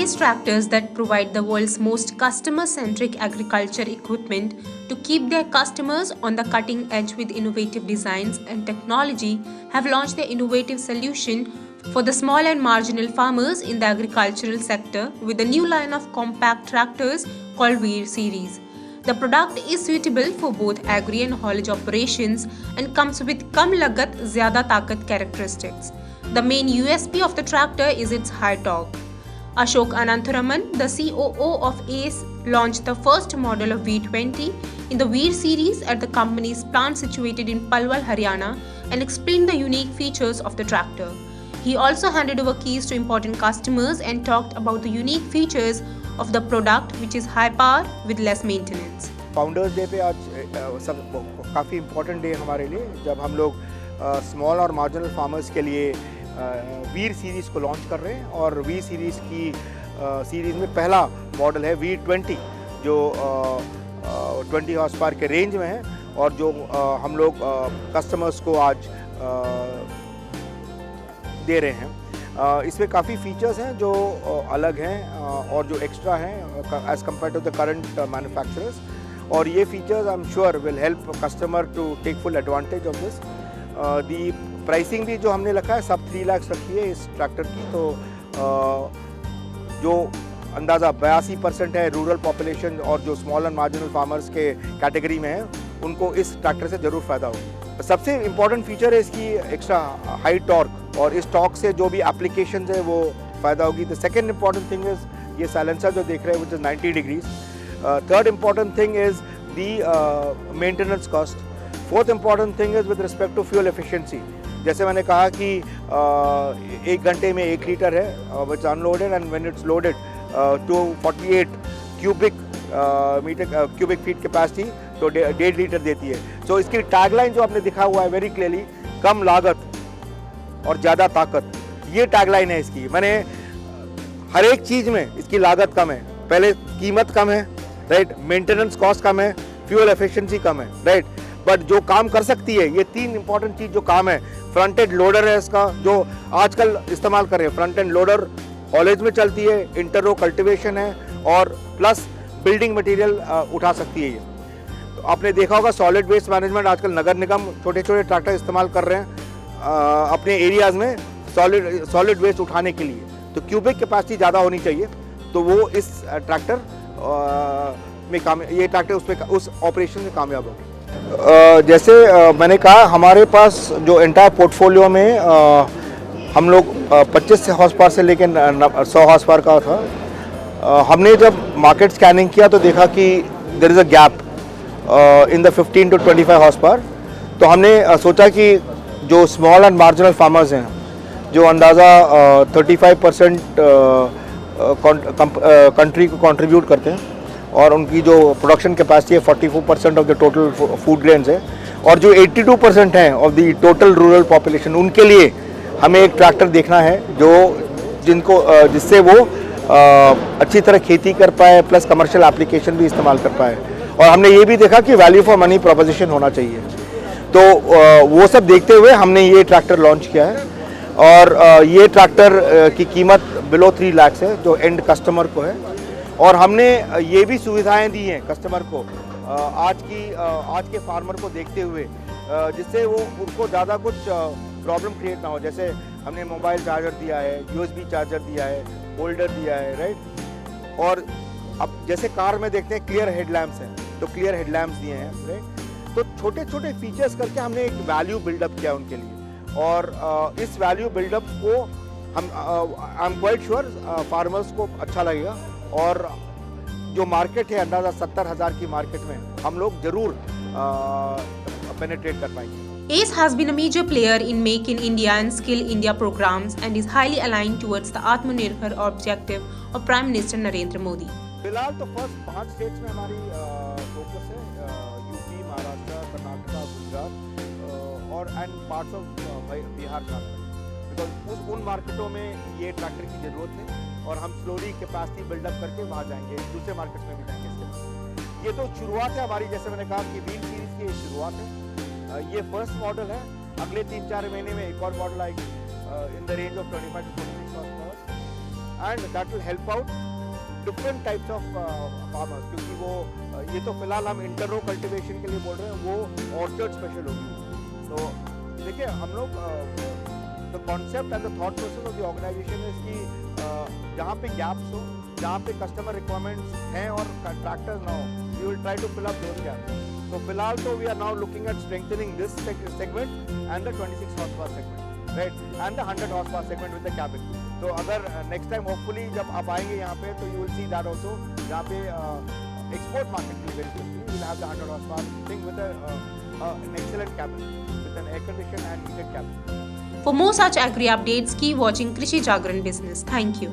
Ace tractors that provide the world's most customer-centric agriculture equipment to keep their customers on the cutting edge with innovative designs and technology have launched their innovative solution for the small and marginal farmers in the agricultural sector with a new line of compact tractors called Veer series. The product is suitable for both agri and haulage operations and comes with kam lagat zyada takat characteristics. The main USP of the tractor is its high torque. Ashok Anantharaman, the COO of ACE, launched the first model of V20 in the Veer series at the company's plant situated in Palwal, Haryana, and explained the unique features of the tractor. He also handed over keys to important customers and talked about the unique features of the product, which is high power with less maintenance. Founders day पे आज सब काफ़ी important day हमारे लिए जब हम लोग small और मार्जिनल फार्मर्स के लिए वीर सीरीज़ को लॉन्च कर रहे हैं और वीर सीरीज़ की सीरीज़ में पहला मॉडल है V20 जो 20 हॉर्स पावर के रेंज में है और जो हम लोग कस्टमर्स को आज दे रहे हैं। इसमें काफ़ी फीचर्स हैं जो अलग हैं और जो एक्स्ट्रा हैं as compare to the current manufacturers और ये features I am sure will help customer to take full advantage of this. The pricing भी जो हमने रखा है सब 3 लाख रखी है इस ट्रैक्टर की, तो जो अंदाज़ा 82% है रूरल पॉपुलेशन और जो स्मॉल एंड मार्जिनल फार्मर्स के कैटेगरी में है उनको इस ट्रैक्टर से ज़रूर फ़ायदा होगा। सबसे इम्पॉर्टेंट फीचर है इसकी एक्स्ट्रा हाई टॉर्क और इस टॉर्क से जो भी एप्लीकेशन है वो फ़ायदा होगी। The second important thing is ये साइलेंसर जो देख रहे हैं which is 90 degrees. Third important thing is the maintenance cost. Fourth important thing is with respect to fuel efficiency. जैसे मैंने कहा कि 1 घंटे में 1 लीटर है which unloaded and when it's loaded to 48 cubic feet capacity तो 1.5 लीटर देती है। सो इसकी टैगलाइन जो आपने दिखा हुआ है वेरी क्लियरली, कम लागत और ज़्यादा ताकत, ये टैगलाइन है इसकी। मैंने हर एक चीज़ में इसकी लागत कम है, पहले कीमत कम है, राइट, मेंटेनेंस कॉस्ट कम है, फ्यूल एफिशिएंसी कम है, राइट, बट जो काम कर सकती है ये 3 इंपॉर्टेंट चीज़ जो काम है, फ्रंट एंड लोडर है इसका जो आजकल इस्तेमाल कर रहे हैं, फ्रंट एंड लोडर हॉलेज में चलती है, इंटररो कल्टिवेशन है और प्लस बिल्डिंग मटेरियल उठा सकती है ये। तो आपने देखा होगा सॉलिड वेस्ट मैनेजमेंट आजकल नगर निगम छोटे छोटे ट्रैक्टर इस्तेमाल कर रहे हैं अपने एरियाज़ में सॉलिड वेस्ट उठाने के लिए, तो क्यूबिक कैपेसिटी ज़्यादा होनी चाहिए, तो वो इस ट्रैक्टर में ये ट्रैक्टर उस ऑपरेशन में कामयाब होगा। जैसे मैंने कहा हमारे पास जो एंटायर पोर्टफोलियो में हम लोग 25 हॉर्स पावर से लेकर 100 हॉर्स पावर का था। हमने जब मार्केट स्कैनिंग किया तो देखा कि there is a gap in the 15 to 25 horse power. तो हमने सोचा कि जो स्मॉल एंड मार्जिनल फार्मर्स हैं जो अंदाज़ा 35% कंट्री को कंट्रीब्यूट करते हैं और उनकी जो प्रोडक्शन कैपेसिटी है 44% of the total food grains है और जो 82% हैं of the total rural population, उनके लिए हमें एक ट्रैक्टर देखना है जिससे वो अच्छी तरह खेती कर पाए प्लस कमर्शियल एप्लीकेशन भी इस्तेमाल कर पाए। और हमने ये भी देखा कि वैल्यू फॉर मनी प्रोपोजिशन होना चाहिए, तो वो सब देखते हुए हमने ये ट्रैक्टर लॉन्च किया है और ये ट्रैक्टर की कीमत बिलो 3 लाख है जो एंड कस्टमर को है। और हमने ये भी सुविधाएं दी हैं कस्टमर को आज के फार्मर को देखते हुए जिससे वो उनको ज़्यादा कुछ प्रॉब्लम क्रिएट ना हो। जैसे हमने मोबाइल चार्जर दिया है, USB चार्जर दिया है, होल्डर दिया है, राइट। और अब जैसे कार में देखते हैं क्लियर हेडलैम्प्स हैं तो क्लियर हेडलैम्प्स दिए हैं, राइट। तो छोटे छोटे फीचर्स करके हमने एक वैल्यू बिल्डअप किया उनके लिए और इस वैल्यू बिल्डअप को हम I am quite sure farmers को अच्छा लगेगा और जो मार्केट है अंदाज़ा 70,000 की मार्केट में हम लोग जरूर पेनिट्रेट कर पाएंगे। ACE has been a major player in Make in India and Skill India programs and is highly aligned towards the Atmanirbhar objective of Prime Minister Narendra Modi. फिलहाल तो फर्स्ट 5 स्टेट्स में हमारी फोकस है, UP, Maharashtra, Karnataka, Gujarat और and parts of Bihar, Jharkhand, because उन मार्केटों में ये tractor की ज़रूरत है और हम स्लोली कैपेसिटी बिल्डअप करके वहाँ जाएंगे, दूसरे मार्केट्स में भी जाएंगे। इसके बाद ये तो शुरुआत है हमारी, जैसे मैंने कहा कि व्हील सीरीज़ की शुरुआत है, ये फर्स्ट मॉडल है। अगले 3-4 महीने में एक और मॉडल आएगी in the range of 25 to 26 horse power and that will help out different types of farmers, क्योंकि वो ये तो फिलहाल हम इंटर रो कल्टीवेशन के लिए बोल रहे हैं, वो ऑर्चर्ड स्पेशल होगी। तो देखिए हम लोग the concept and the thought process of the organisation is कि जहाँ पे गैप्स हो, जहाँ पे कस्टमर रिक्वायरमेंट्स हैं और ट्रैक्टर्स ना हो, we will try to fill up those gaps. तो फिलहाल तो we are now looking at strengthening this segment and the 26 horse power segment, right, and the 100 horse power segment with the cabin. तो अगर next time hopefully जब आप आएंगे यहाँ पे तो you will see that also, जहाँ पे एक्सपोर्ट मार्केट के लिए very quickly will have the 100 horse power thing with an excellent cabin with an air conditioned and heated cabin. For more such agri updates, keep watching Krishi Jagran Business. Thank you.